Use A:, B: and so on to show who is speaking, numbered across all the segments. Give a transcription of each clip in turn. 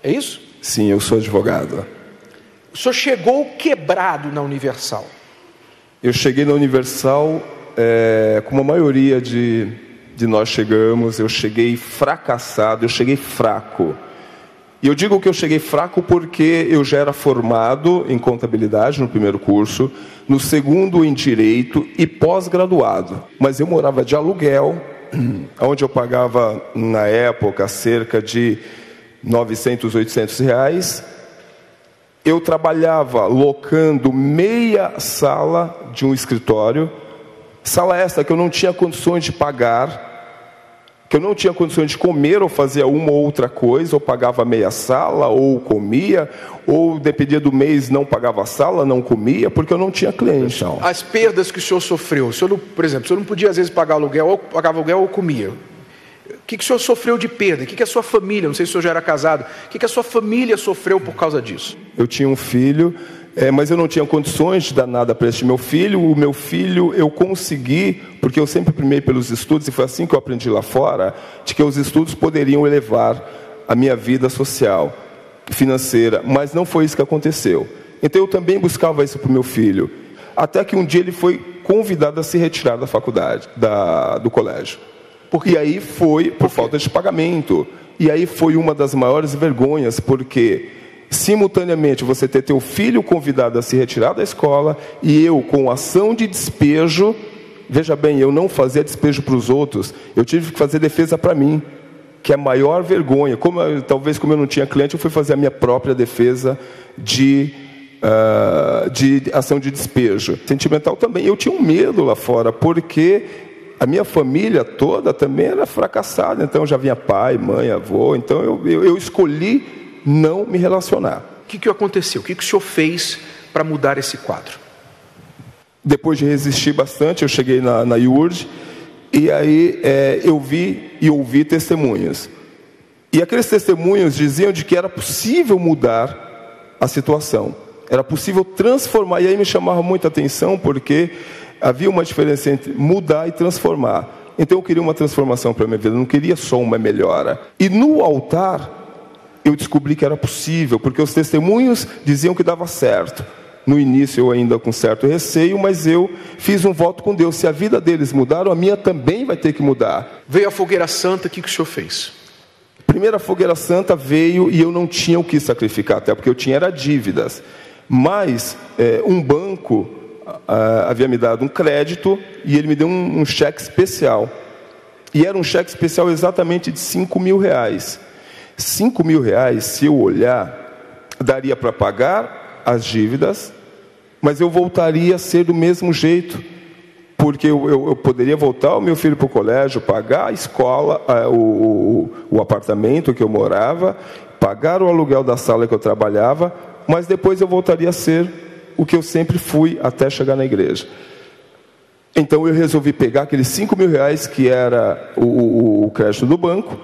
A: É isso?
B: Sim, eu sou advogado.
A: O senhor chegou quebrado na Universal.
B: Eu cheguei na Universal, como a maioria de nós chegamos, eu cheguei fracassado, eu cheguei fraco. E eu digo que eu cheguei fraco porque eu já era formado em contabilidade no primeiro curso, no segundo em direito e pós-graduado. Mas eu morava de aluguel, onde eu pagava, na época, cerca de 900, 800 reais. Eu trabalhava locando meia sala de um escritório, sala essa que eu não tinha condições de pagar, que eu não tinha condições de comer ou fazer uma ou outra coisa, ou pagava meia sala, ou comia, ou dependia do mês não pagava a sala, não comia, porque eu não tinha cliente. Não.
A: As perdas que o senhor sofreu, o senhor não, por exemplo, o senhor não podia às vezes pagar aluguel, ou pagava aluguel ou comia. O que o senhor sofreu de perda? O que a sua família, não sei se o senhor já era casado, o que a sua família sofreu por causa disso?
B: Eu tinha um filho, mas eu não tinha condições de dar nada para este meu filho. O meu filho eu consegui, porque eu sempre primei pelos estudos, e foi assim que eu aprendi lá fora, de que os estudos poderiam elevar a minha vida social, financeira, mas não foi isso que aconteceu. Então eu também buscava isso para o meu filho, até que um dia ele foi convidado a se retirar da faculdade, do colégio. E aí foi por falta de pagamento. E aí foi uma das maiores vergonhas, porque simultaneamente você ter teu filho convidado a se retirar da escola e eu com ação de despejo. Veja bem, eu não fazia despejo para os outros, eu tive que fazer defesa para mim, que é a maior vergonha. Talvez como eu não tinha cliente, eu fui fazer a minha própria defesa de ação de despejo. Sentimental também, eu tinha um medo lá fora, porque a minha família toda também era fracassada, então já vinha pai, mãe, avô, então eu escolhi não me relacionar.
A: O que aconteceu? O que o senhor fez para mudar esse quadro?
B: Depois de resistir bastante, eu cheguei na IURD, e aí eu vi e ouvi testemunhos. E aqueles testemunhos diziam de que era possível mudar a situação, era possível transformar, e aí me chamava muita atenção, porque havia uma diferença entre mudar e transformar. Então eu queria uma transformação para a minha vida, eu não queria só uma melhora. E no altar, eu descobri que era possível, porque os testemunhos diziam que dava certo. No início eu ainda com certo receio, mas eu fiz um voto com Deus. Se a vida deles mudaram, a minha também vai ter que mudar.
A: Veio a fogueira santa, o que o senhor fez?
B: A primeira fogueira santa veio e eu não tinha o que sacrificar, até porque eu tinha dívidas. Mas um banco havia me dado um crédito e ele me deu um cheque especial. E era um cheque especial exatamente de 5 mil reais. 5 mil reais, se eu olhar, daria para pagar as dívidas, mas eu voltaria a ser do mesmo jeito, porque eu poderia voltar o meu filho para o colégio, pagar a escola, o apartamento que eu morava, pagar o aluguel da sala que eu trabalhava, mas depois eu voltaria a ser o que eu sempre fui até chegar na igreja. Então eu resolvi pegar aqueles 5 mil reais que era o crédito do banco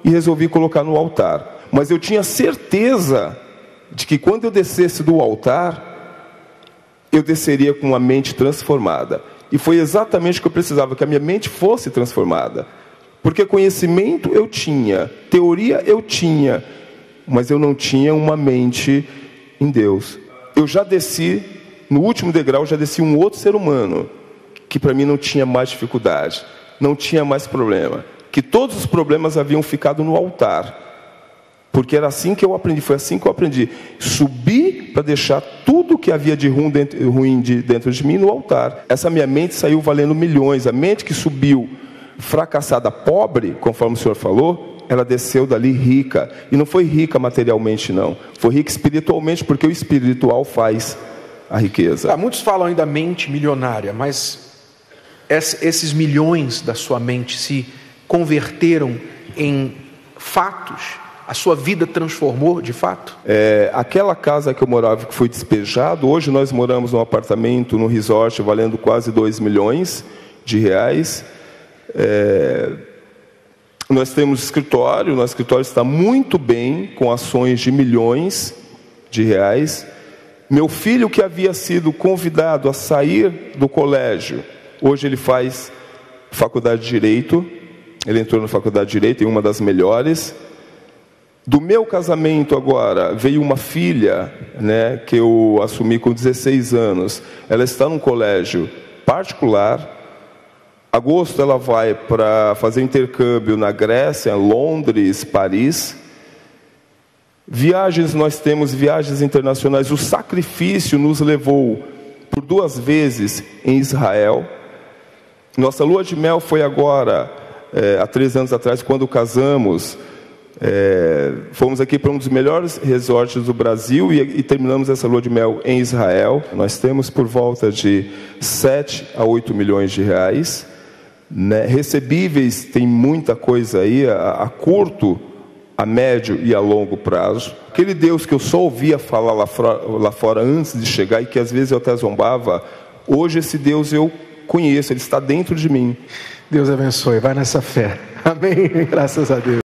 B: e resolvi colocar no altar. Mas eu tinha certeza de que quando eu descesse do altar, eu desceria com a mente transformada. E foi exatamente o que eu precisava, que a minha mente fosse transformada. Porque conhecimento eu tinha, teoria eu tinha, mas eu não tinha uma mente em Deus. Eu já desci, no último degrau, já desci um outro ser humano, que para mim não tinha mais dificuldade, não tinha mais problema. Que todos os problemas haviam ficado no altar. Porque era assim que eu aprendi, foi assim que eu aprendi. Subir para deixar tudo que havia de ruim dentro de mim no altar. Essa minha mente saiu valendo milhões. A mente que subiu fracassada, pobre, conforme o senhor falou, ela desceu dali rica. E não foi rica materialmente, não. Foi rica espiritualmente, porque o espiritual faz a riqueza.
A: Muitos falam ainda mente milionária, mas esses milhões da sua mente se converteram em fatos? A sua vida transformou de fato?
B: Aquela casa que eu morava, que foi despejado, hoje nós moramos num apartamento, num resort, valendo quase 2 milhões de reais. Nós temos escritório, nosso escritório está muito bem, com ações de milhões de reais. Meu filho, que havia sido convidado a sair do colégio, hoje ele faz faculdade de Direito. Ele entrou na faculdade de Direito, em uma das melhores. Do meu casamento agora, veio uma filha, né, que eu assumi com 16 anos. Ela está num colégio particular. Agosto ela vai para fazer intercâmbio na Grécia, Londres, Paris. Viagens, nós temos viagens internacionais. O sacrifício nos levou por 2 vezes em Israel. Nossa lua de mel foi agora, há 3 anos atrás, quando casamos. Fomos aqui para um dos melhores resorts do Brasil e terminamos essa lua de mel em Israel. Nós temos por volta de 7 a 8 milhões de reais, né? Recebíveis, tem muita coisa aí a curto, a médio e a longo prazo. Aquele Deus que eu só ouvia falar lá fora antes de chegar e que às vezes eu até zombava, hoje esse Deus eu conheço, ele está dentro de mim.
A: Deus abençoe, vai nessa fé. Amém, graças a Deus.